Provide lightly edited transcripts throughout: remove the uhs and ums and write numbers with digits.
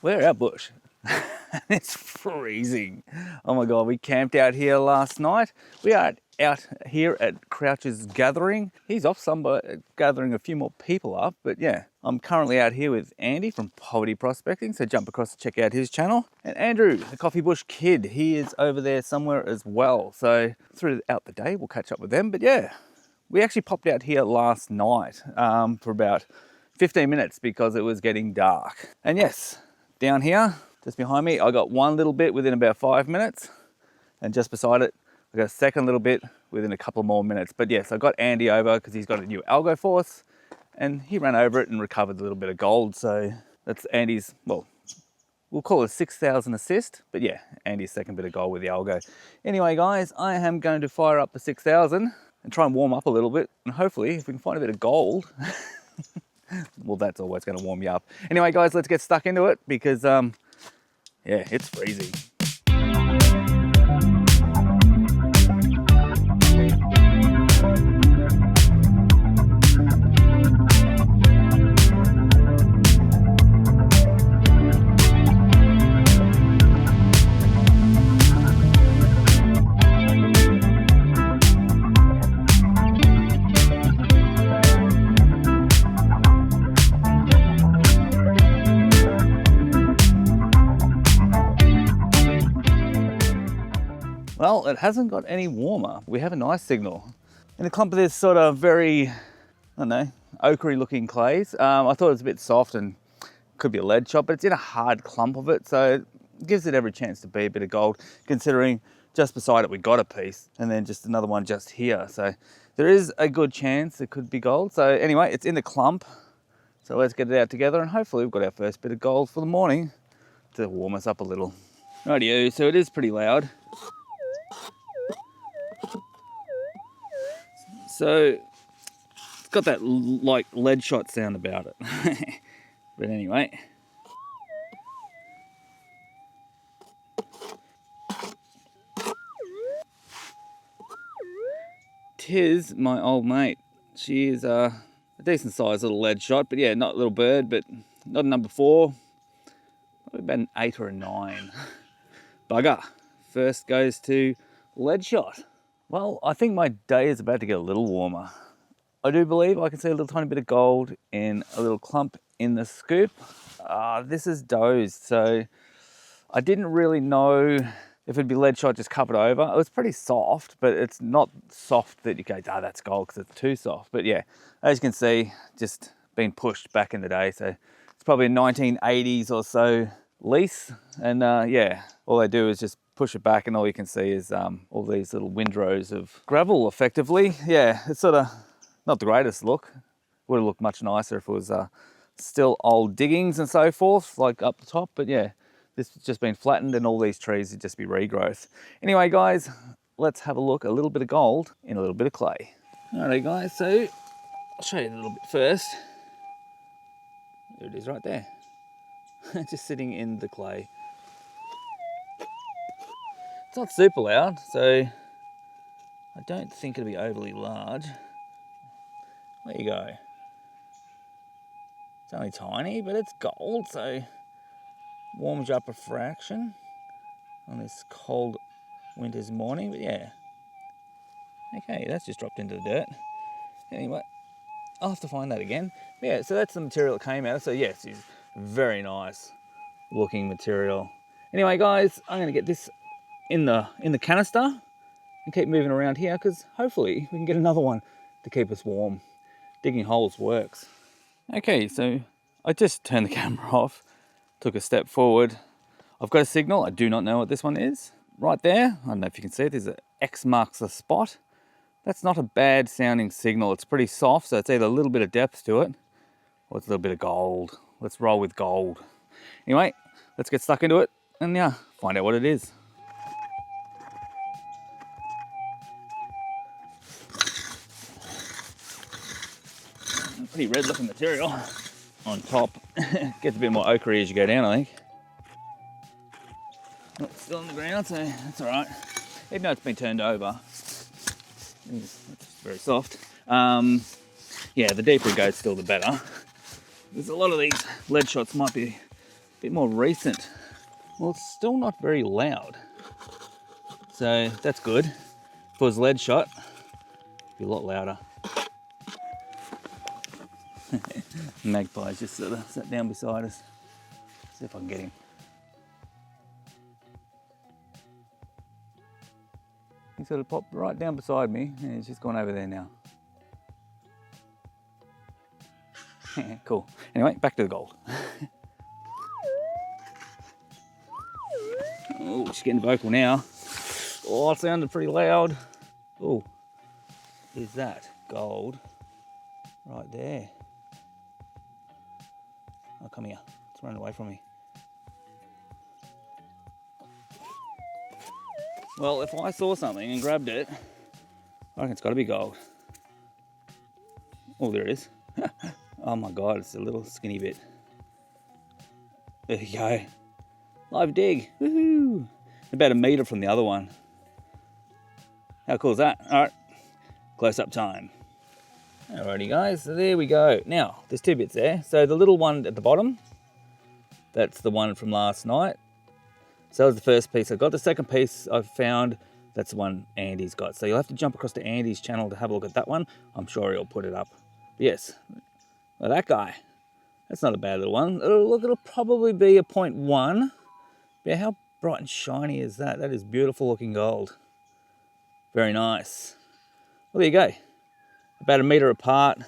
We're out bush. It's freezing. Oh my God, we camped out here last night. We are out here at Crouch's gathering. He's off somewhere gathering a few more people up, but yeah, I'm currently out here with Andy from Poverty Prospecting, so jump across to check out his channel. And Andrew, the Coffee Bush Kid, he is over there somewhere as well. So throughout the day, we'll catch up with them. But yeah, we actually popped out here last night for about 15 minutes because it was getting dark. And yes, down here, just behind me, I got one little bit within about 5 minutes, and just beside it, I got a second little bit within a couple more minutes. But yes, I got Andy over because he's got a new algo force, and he ran over it and recovered a little bit of gold. So that's Andy's, well, we'll call it a 6,000 assist, but yeah, Andy's second bit of gold with the algo. Anyway, guys, I am going to fire up the 6,000 and try and warm up a little bit, and hopefully, if we can find a bit of gold, well, that's always going to warm you up. Anyway, guys, let's get stuck into it because, yeah, it's freezing. Well, it hasn't got any warmer. We have a nice signal. In a clump of this sort of very, I don't know, ochre looking clays. I thought it was a bit soft and could be a lead shot, but it's in a hard clump of it. So it gives it every chance to be a bit of gold, considering just beside it we got a piece and then just another one just here. So there is a good chance it could be gold. So anyway, it's in the clump. So let's get it out together and hopefully we've got our first bit of gold for the morning to warm us up a little. Rightio, so it is pretty loud. So it's got that like lead shot sound about it. But anyway. Tiz, my old mate, she is a decent sized little lead shot, but yeah, not a little bird, but not a number 4. Probably about an 8 or a 9. Bugger. First goes to lead shot. Well, I think my day is about to get a little warmer. I do believe I can see a little tiny bit of gold in a little clump in the scoop. This is dozed, so I didn't really know if it'd be lead shot just covered over. It was pretty soft, but it's not soft that you go, that's gold because it's too soft. But yeah, as you can see, just been pushed back in the day. So it's probably a 1980s or so lease. And yeah, all they do is just push it back and all you can see is all these little windrows of gravel effectively. Yeah, it's sort of not the greatest look. Would have looked much nicer if it was still old diggings and so forth, like up the top. But yeah, this has just been flattened and all these trees would just be regrowth. Anyway, guys, let's have a look. A little bit of gold in a little bit of clay. Alrighty, guys, so I'll show you a little bit first. There it is right there. Just sitting in the clay. It's not super loud, so I don't think it'll be overly large. There you go. It's only tiny, but it's gold, so warms you up a fraction on this cold winter's morning. But yeah, okay, that's just dropped into the dirt. Anyway, I'll have to find that again. But yeah, so that's the material it came out of. So yes, it's very nice looking material. Anyway, guys, I'm going to get this in the canister and keep moving around here because hopefully we can get another one to keep us warm. Digging holes works. Okay, so I just turned the camera off, took a step forward. I've got a signal. I do not know what this one is. Right there, I don't know if you can see it, there's an X marks the spot. That's not a bad sounding signal. It's pretty soft, so it's either a little bit of depth to it or it's a little bit of gold. Let's roll with gold. Anyway, let's get stuck into it and yeah, find out what it is. Pretty red looking material on top. Gets a bit more ochre as you go down, I think. Oh, it's still on the ground, so that's all right. Even though it's been turned over, it's very soft. Yeah, the deeper it goes, still the better. There's a lot of these lead shots might be a bit more recent. Well, it's still not very loud. So that's good. If it was lead shot, it'd be a lot louder. Magpie's just sort of sat down beside us. See if I can get him. He sort of popped right down beside me and he's just gone over there now. Cool. Anyway, back to the gold. Oh, she's getting vocal now. Oh, it sounded pretty loud. Oh, is that gold right there? Oh, come here. It's running away from me. Well, if I saw something and grabbed it, I reckon it's got to be gold. Oh, there it is. Oh my God, it's a little skinny bit. There you go. Live dig. Woohoo! About a metre from the other one. How cool is that? All right, close up time. Alrighty guys, so there we go. Now, there's two bits there. So the little one at the bottom, that's the one from last night. So that was the first piece I got. The second piece I found, that's the one Andy's got. So you'll have to jump across to Andy's channel to have a look at that one. I'm sure he'll put it up. But yes, well, that guy, that's not a bad little one. It'll probably be a 0.1. Yeah, how bright and shiny is that? That is beautiful looking gold. Very nice. Well, there you go. About a metre apart.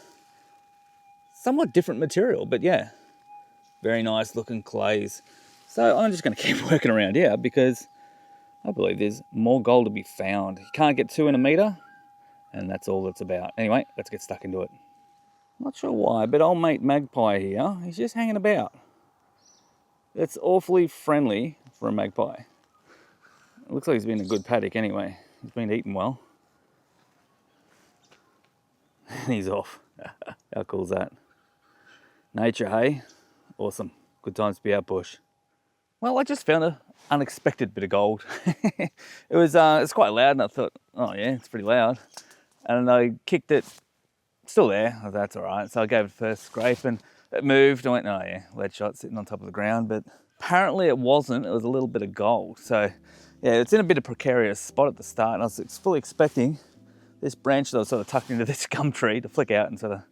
Somewhat different material, but yeah, very nice looking clays. So I'm just going to keep working around here because I believe there's more gold to be found. You can't get 2 in a metre, and that's all it's about. Anyway, let's get stuck into it. Not sure why, but old mate Magpie here, he's just hanging about. It's awfully friendly for a magpie. It looks like he's been in a good paddock anyway. He's been eating well. And he's off. How cool is that? Nature, hey? Awesome. Good times to be out bush. Well, I just found an unexpected bit of gold. It's quite loud, and I thought, oh yeah, it's pretty loud. And I kicked it, still there. Oh, that's all right. So I gave it a first scrape, and it moved. I went, oh yeah, lead shot sitting on top of the ground. But apparently it wasn't. It was a little bit of gold. So yeah, it's in a bit of precarious spot at the start. And I was fully expecting this branch that was sort of tucked into this gum tree to flick out and sort of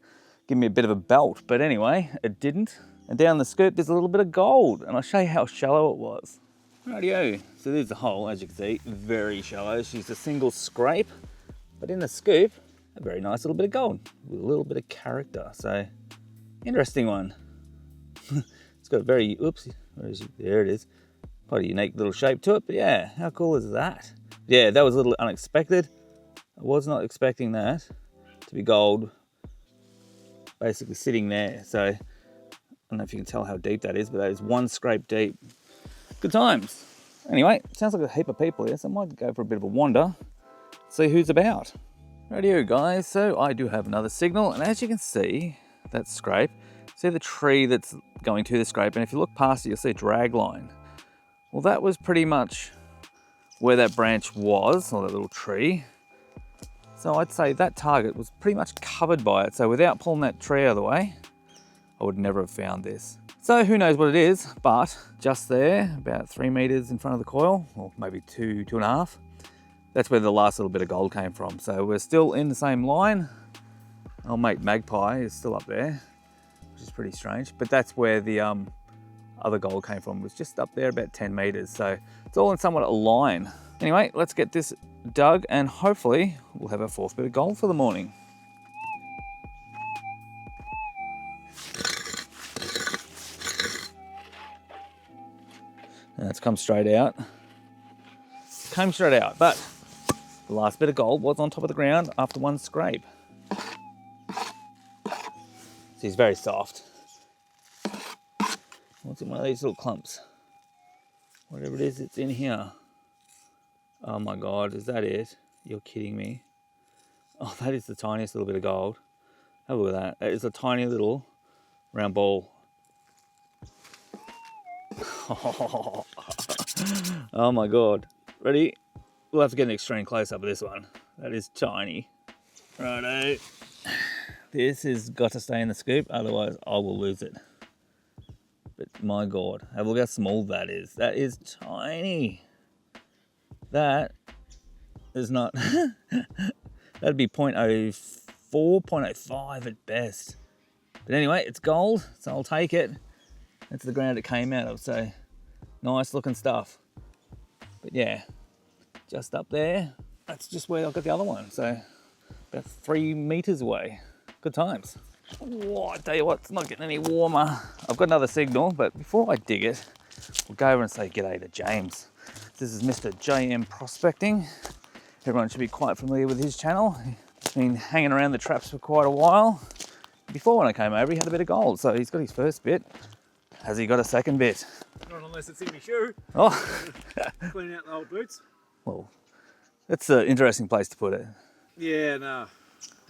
give me a bit of a belt. But anyway, it didn't. And down the scoop, there's a little bit of gold. And I'll show you how shallow it was. Rightio. So there's the hole, as you can see, very shallow. She's a single scrape. But in the scoop, a very nice little bit of gold with a little bit of character. So, interesting one. It's got a very, oops, there it is. Quite a unique little shape to it. But yeah, how cool is that? Yeah, that was a little unexpected. I was not expecting that to be gold basically sitting there. So I don't know if you can tell how deep that is, but that is one scrape deep. Good times. Anyway, sounds like a heap of people here, so I might go for a bit of a wander, see who's about. Rightio guys, so I do have another signal, and as you can see, that scrape, see the tree that's going to the scrape, and if you look past it, you'll see a drag line. Well, that was pretty much where that branch was, or that little tree. So I'd say that target was pretty much covered by it. So without pulling that tree out of the way, I would never have found this. So who knows what it is, but just there, about 3 meters in front of the coil, or maybe 2.5, that's where the last little bit of gold came from. So we're still in the same line. Old mate Magpie is still up there, which is pretty strange. But that's where the other gold came from. It was just up there about 10 meters. So it's all in somewhat a line. Anyway, let's get this dug and hopefully we'll have our 4th bit of gold for the morning. And it's come straight out. Came straight out, but the last bit of gold was on top of the ground after one scrape. See, it's very soft. What's in one of these little clumps? Whatever it is, it's in here. Oh my God, is that it? You're kidding me. Oh, that is the tiniest little bit of gold. Have a look at that. That is a tiny little round ball. Oh my God. Ready? We'll have to get an extreme close up of this one. That is tiny. Righto. This has got to stay in the scoop, otherwise I will lose it. But my God, have a look how small that is. That is tiny. That is not, that'd be 0.04, 0.05 at best. But anyway, it's gold, so I'll take it. That's the ground it came out of, so nice looking stuff. But yeah, just up there, that's just where I got the other one. So about 3 meters away. Good times. Oh, I tell you what, it's not getting any warmer. I've got another signal, but before I dig it, we'll go over and say g'day to James. This is Mr. JM Prospecting. Everyone should be quite familiar with his channel. He's been hanging around the traps for quite a while. Before when I came over, he had a bit of gold, so he's got his first bit. Has he got a second bit? Not unless it's in my shoe. Oh. Clean out the old boots. Well, that's an interesting place to put it. Yeah, no.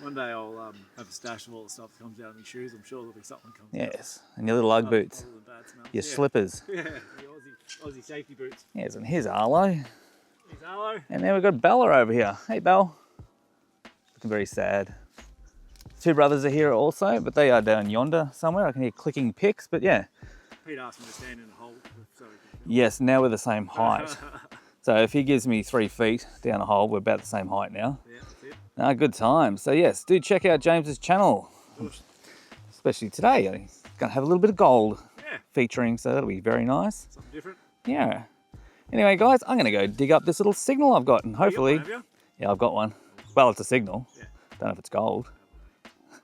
One day I'll have a stash of all the stuff that comes out of my shoes. I'm sure there'll be something comes out. Yes, and your little Ugg boots. Other than bad smells. Your slippers. Yeah, the Aussie safety boots. Yes, and here's Arlo. Here's Arlo. And then we've got Bella over here. Hey, Belle. Looking very sad. 2 brothers are here also, but they are down yonder somewhere. I can hear clicking picks, but yeah. Pete asked me to stand in a hole. So Yes, now we're the same height. So if he gives me 3 feet down a hole, we're about the same height now. yeah, that's it. Ah, good time. So yes, do check out James's channel, especially today. He's going to have a little bit of gold featuring, so that'll be very nice. Something different. Yeah. Anyway, guys, I'm going to go dig up this little signal I've got, and hopefully, You got one, have you? yeah, I've got one. Well, it's a signal. Yeah. Don't know if it's gold.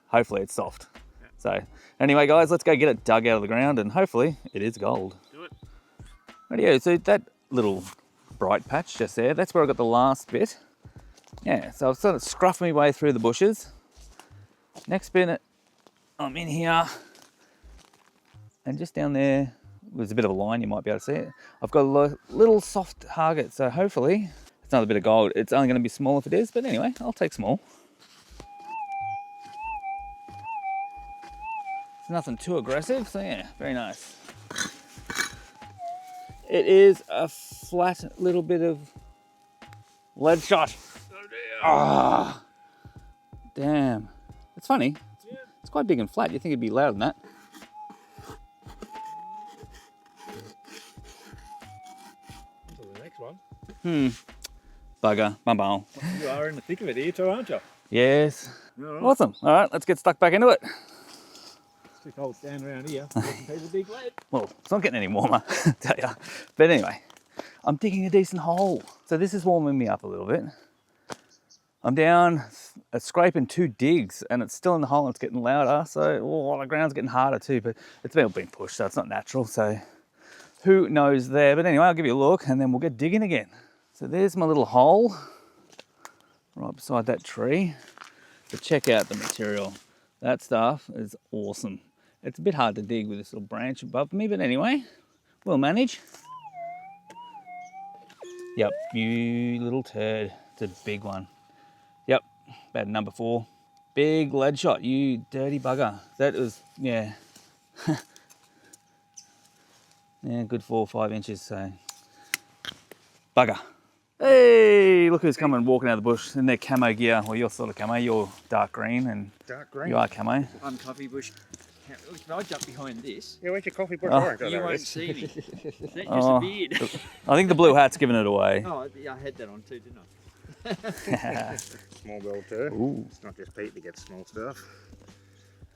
Hopefully, it's soft. Yeah. So anyway, guys, let's go get it dug out of the ground, and hopefully, it is gold. Do it. Radio. So that little bright patch just there, that's where I got the last bit. Yeah, so I've sort of scruffed my way through the bushes. Next bit, I'm in here. And just down there, there's a bit of a line, you might be able to see it. I've got a little soft target, so hopefully it's another bit of gold. It's only going to be small if it is, but anyway, I'll take small. It's nothing too aggressive, so yeah, very nice. It is a flat little bit of lead shot. Ah, damn. It's funny. It's quite big and flat. You'd think it'd be louder than that. On to the next one. Bugger. Bum. You are in the thick of it here too, aren't you? Yes. All right. Awesome. All right, let's get stuck back into it. It's too cold standing around here. Letting people dig lead. Well, it's not getting any warmer, I tell you. But anyway, I'm digging a decent hole. So this is warming me up a little bit. I'm down scraping 2 digs and it's still in the hole and it's getting louder. So the ground's getting harder too, but it's been pushed, so it's not natural. So who knows there? But anyway, I'll give you a look and then we'll get digging again. So there's my little hole right beside that tree. But check out the material. That stuff is awesome. It's a bit hard to dig with this little branch above me, but anyway, we'll manage. Yep, you little turd. It's a big one. Yep, about number 4. Big lead shot, you dirty bugger. That was, yeah. Yeah, good 4 or 5 inches, so. Bugger. Hey, look who's coming walking out of the bush in their camo gear. Well, you're sort of camo, you're dark green and Dark green. you are camo. I'm coffee bush. If I jump behind this, Yeah, where's your coffee bush? you won't see me. That disappeared. I think the blue hat's giving it away. Oh, yeah, I had that on too, didn't I? Small bell too. Ooh. It's not just Pete that gets small stuff.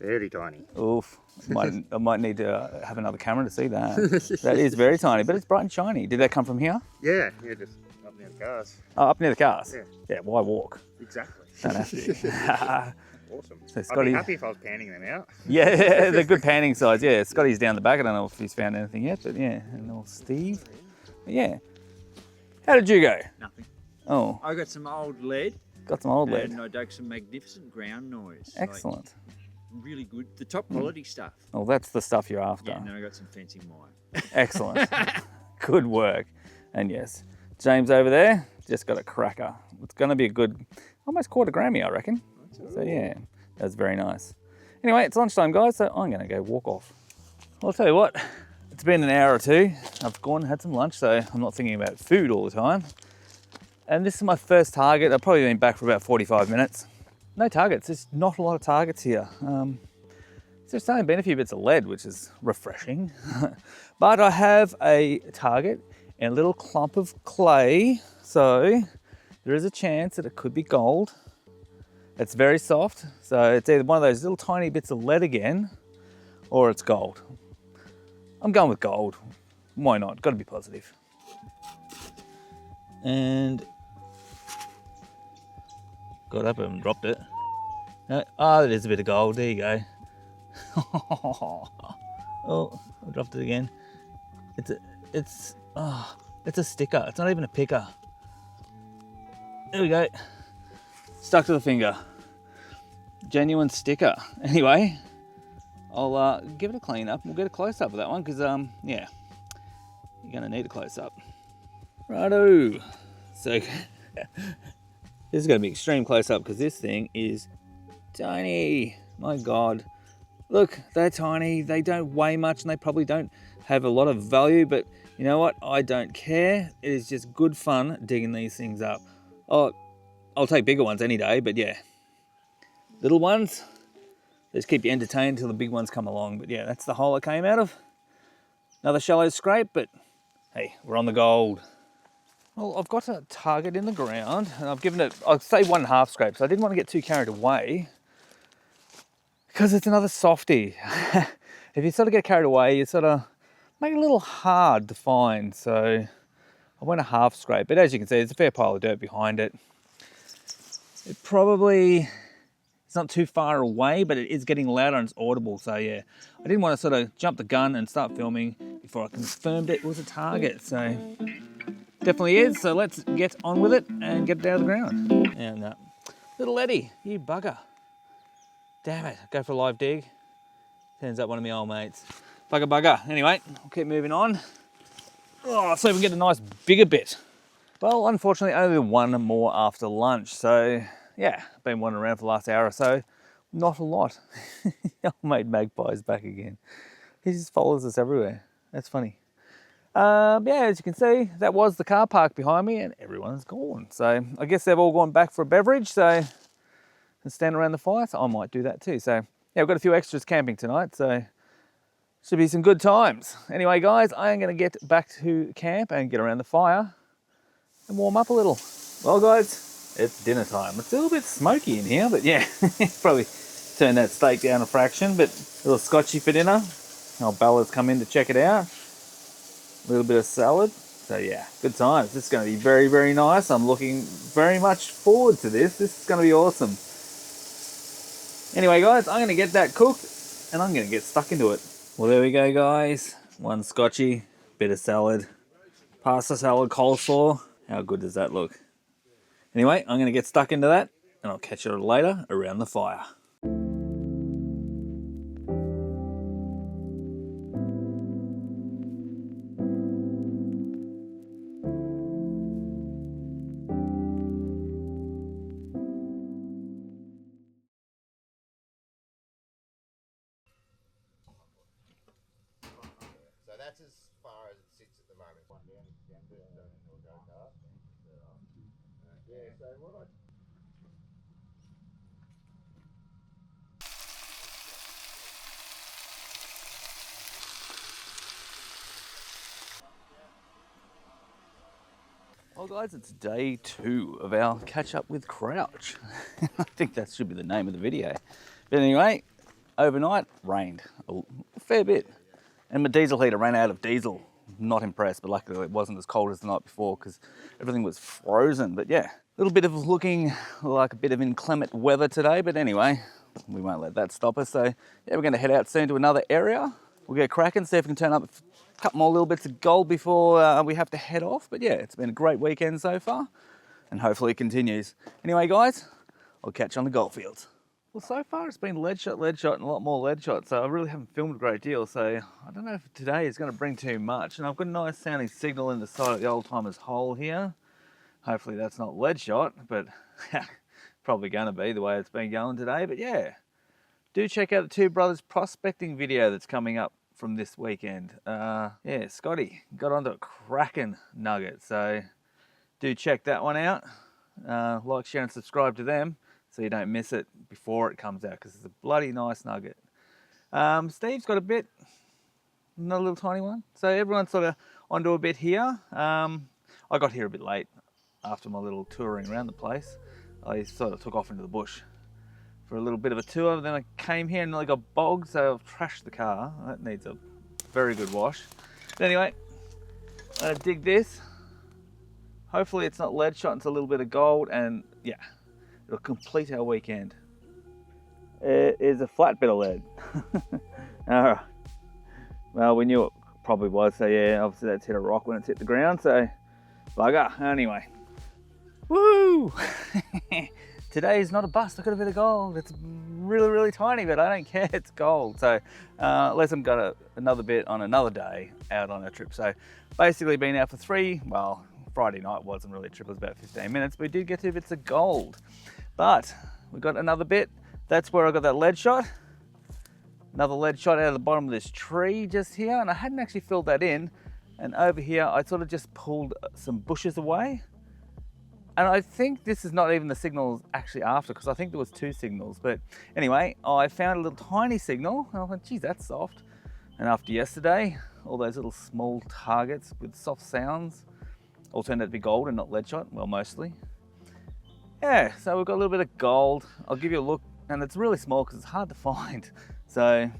Very tiny. Oof. I might need to have another camera to see that. That is very tiny, but it's bright and shiny. Did that come from here? Yeah, just up near the cars. Oh, up near the cars? Yeah. Yeah, why walk? Exactly. Don't have to. Awesome. So I'd Scotty- be happy if I was panning them out. Yeah, they're good panning size. Yeah, Scotty's down the back. I don't know if he's found anything yet, but yeah, and old Steve. But yeah. How did you go? Nothing. Oh, I got some old lead. got some old lead. And I dug some magnificent ground noise. Excellent. Like, really good. The top quality stuff. Oh, that's the stuff you're after. Yeah, and then I got some fencing wire. Excellent. Good work. And yes, James over there just got a cracker. It's going to be a good, almost quarter Grammy, I reckon. So yeah, that's very nice. Anyway, it's lunchtime, guys, so I'm going to go walk off. I'll tell you what, it's been an hour or 2. I've gone and had some lunch, so I'm not thinking about food all the time. And this is my first target. I've probably been back for about 45 minutes. No targets, there's not a lot of targets here. There's only been a few bits of lead, which is refreshing. But I have a target and a little clump of clay, so there is a chance that it could be gold. It's very soft, so it's either one of those little tiny bits of lead again, or it's gold. I'm going with gold. Why not? Got to be positive. And got up and dropped it. Oh, it is a bit of gold. There you go. Oh, I dropped it again. It's a sticker. It's not even a picker. There we go. Stuck to the finger. Genuine sticker. Anyway, I'll give it a clean up. We'll get a close up of that one because yeah, you're gonna need a close up. Righto. So this is gonna be extreme close up because this thing is tiny. My God. Look, they're tiny, they don't weigh much, and they probably don't have a lot of value, but you know what? I don't care. It is just good fun digging these things up. Oh, I'll take bigger ones any day, but yeah. Little ones, just keep you entertained until the big ones come along. But yeah, that's the hole I came out of. Another shallow scrape, but hey, we're on the gold. Well, I've got a target in the ground, and I've given it, I'd say 1.5 scrape, so I didn't want to get too carried away, because it's another softie. If you sort of get carried away, you sort of make it a little hard to find. So I went a half scrape, but as you can see, there's a fair pile of dirt behind it. It probably, it's not too far away, but it is getting louder and it's audible. So yeah, I didn't want to sort of jump the gun and start filming before I confirmed it was a target. So definitely is. So let's get on with it and get it out of the ground. And little Eddie, you bugger. Damn it, go for a live dig. Turns up one of my old mates. Bugger. Anyway, I'll keep moving on. Oh, so we can get a nice bigger bit. Well, unfortunately, only one more after lunch. So yeah, been wandering around for the last hour or so. Not a lot. Old mate Magpie's back again. He just follows us everywhere. That's funny. Yeah, as you can see, that was the car park behind me and everyone's gone. So I guess they've all gone back for a beverage. So and stand around the fire, so I might do that too. So yeah, we've got a few extras camping tonight, so should be some good times. Anyway guys, I am going to get back to camp and get around the fire and warm up a little. Well guys, it's dinner time. It's a little bit smoky in here, but yeah, probably turn that steak down a fraction, but a little scotchy for dinner. Our Bella's come in to check it out. A little bit of salad. So yeah, good times. This is going to be very, very nice. I'm looking very much forward to this. This is going to be awesome. Anyway guys, I'm going to get that cooked and I'm going to get stuck into it. Well, there we go guys. One scotchy, bit of salad, pasta salad, coleslaw. How good does that look? Anyway, I'm going to get stuck into that and I'll catch you later around the fire. That's as far as it sits at the moment. One down, we'll go dark. Yeah, so what I... Well guys, it's day 2 of our catch up with Crouch. I think that should be the name of the video. But anyway, overnight rained a fair bit. And my diesel heater ran out of diesel. Not impressed, but luckily it wasn't as cold as the night before because everything was frozen. But yeah, a little bit of looking like a bit of inclement weather today. But anyway, we won't let that stop us. So yeah, we're going to head out soon to another area. We'll get cracking, see if we can turn up a couple more little bits of gold before we have to head off. But yeah, it's been a great weekend so far and hopefully it continues. Anyway guys, I'll catch you on the gold fields. Well, so far it's been lead shot, and a lot more lead shot, so I really haven't filmed a great deal, so I don't know if today is going to bring too much. And I've got a nice sounding signal in the side of the old timer's hole here. Hopefully that's not lead shot, but probably going to be the way it's been going today. But yeah, do check out the Two Brothers prospecting video that's coming up from this weekend. Yeah, Scotty got onto a cracking nugget, so do check that one out. Like, share and subscribe to them so you don't miss it before it comes out, because it's a bloody nice nugget. Steve's got a bit, another little tiny one. So everyone's sort of onto a bit here. I got here a bit late after my little touring around the place. I sort of took off into the bush for a little bit of a tour. Then I came here and nearly got bogged, so I've trashed the car. That needs a very good wash. But anyway, I'm gonna dig this. Hopefully it's not lead shot, it's a little bit of gold, and yeah, it'll complete our weekend. It is a flat bit of lead. Alright. Well, we knew it probably was, so yeah, obviously that's hit a rock when it's hit the ground, so bugger. Anyway. Woo! Today is not a bust. I got a bit of gold. It's really, really tiny, but I don't care. It's gold. So unless I'm got another bit on another day out on a trip. So basically been out for Friday night wasn't really a trip. It was about 15 minutes. We did get 2 bits of gold, but we got another bit. That's where I got that lead shot. Another lead shot out of the bottom of this tree just here, and I hadn't actually filled that in. And over here, I sort of just pulled some bushes away. And I think this is not even the signal actually after, because I think there was 2 signals. But anyway, I found a little tiny signal. And I went, geez, that's soft. And after yesterday, all those little small targets with soft sounds all turned out to be gold and not lead shot. Well, mostly. Yeah, so we've got a little bit of gold. I'll give you a look. And it's really small because it's hard to find. So,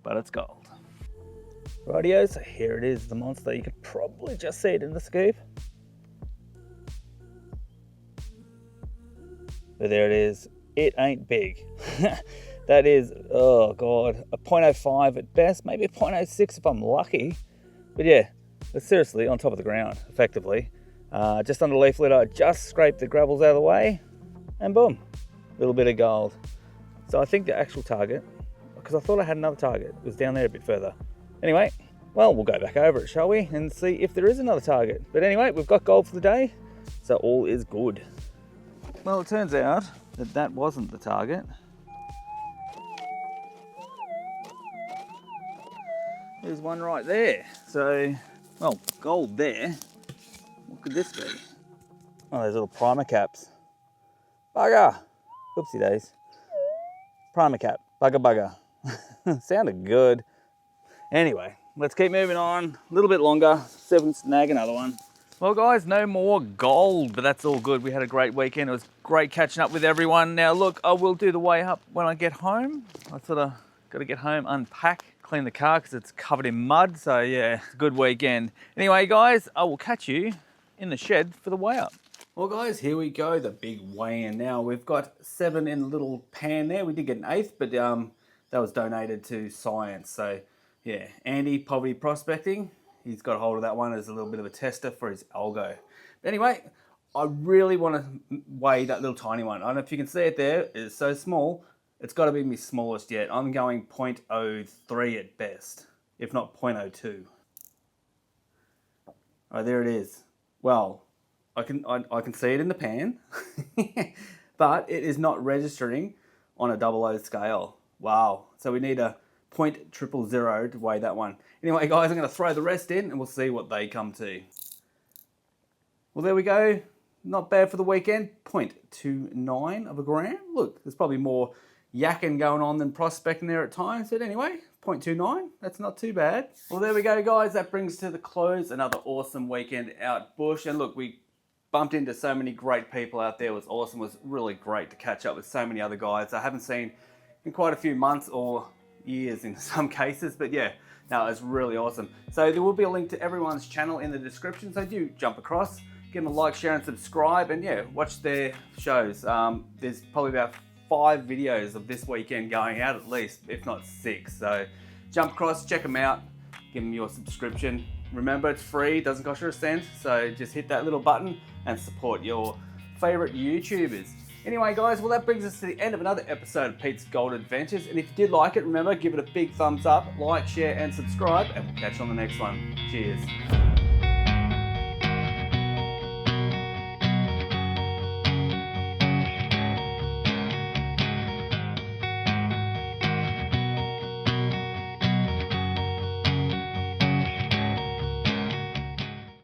but it's gold. Rightio, so here it is, the monster. You can probably just see it in the scoop. But there it is. It ain't big. That is, oh God, a 0.05 at best, maybe a 0.06 if I'm lucky. But yeah, it's seriously on top of the ground, effectively. Just on the leaf litter, I just scraped the gravels out of the way, and boom, a little bit of gold. So I think the actual target, because I thought I had another target, was down there a bit further. Anyway, well, we'll go back over it, shall we? And see if there is another target. But anyway, we've got gold for the day, so all is good. Well, it turns out that that wasn't the target. There's one right there. So, well, gold there. What could this be? Oh, those little primer caps. Bugger! Oopsie days. Primer cap. Bugger. Sounded good. Anyway, let's keep moving on. A little bit longer. See if we can snag another one. Well guys, no more gold, but that's all good. We had a great weekend. It was great catching up with everyone. Now look, I will do the weigh up when I get home. I sort of got to get home, unpack, clean the car because it's covered in mud. So yeah, it's a good weekend. Anyway guys, I will catch you in the shed for the weigh up. Well guys, here we go, the big weigh-in. Now we've got 7 in the little pan there. We did get an 1/8, but that was donated to science. So yeah, Andy, Poverty Prospecting. He's got a hold of that one as a little bit of a tester for his algo. But anyway, I really want to weigh that little tiny one. I don't know if you can see it there. It's so small. It's got to be my smallest yet. I'm going 0.03 at best, if not 0.02. Oh, there it is. Well, I can see it in the pan, but it is not registering on a 00 scale. Wow. So we need a 0.000 to weigh that one. Anyway guys, I'm going to throw the rest in and we'll see what they come to. Well, there we go. Not bad for the weekend. 0.29 of a gram. Look, there's probably more yakking going on than prospecting there at times. But anyway, 0.29, that's not too bad. Well, there we go guys. That brings to the close another awesome weekend out bush. And look, we bumped into so many great people out there. It was awesome. It was really great to catch up with so many other guys I haven't seen in quite a few months or years in some cases, but yeah, no, it's really awesome. So there will be a link to everyone's channel in the description, so do jump across, give them a like, share and subscribe, and yeah, watch their shows. There's probably about 5 videos of this weekend going out at least, if not 6, so jump across, check them out, give them your subscription. Remember, it's free, doesn't cost you a cent, so just hit that little button and support your favorite YouTubers. Anyway guys, well that brings us to the end of another episode of Pete's Gold Adventures, and if you did like it, remember, give it a big thumbs up, like, share and subscribe, and we'll catch you on the next one. Cheers.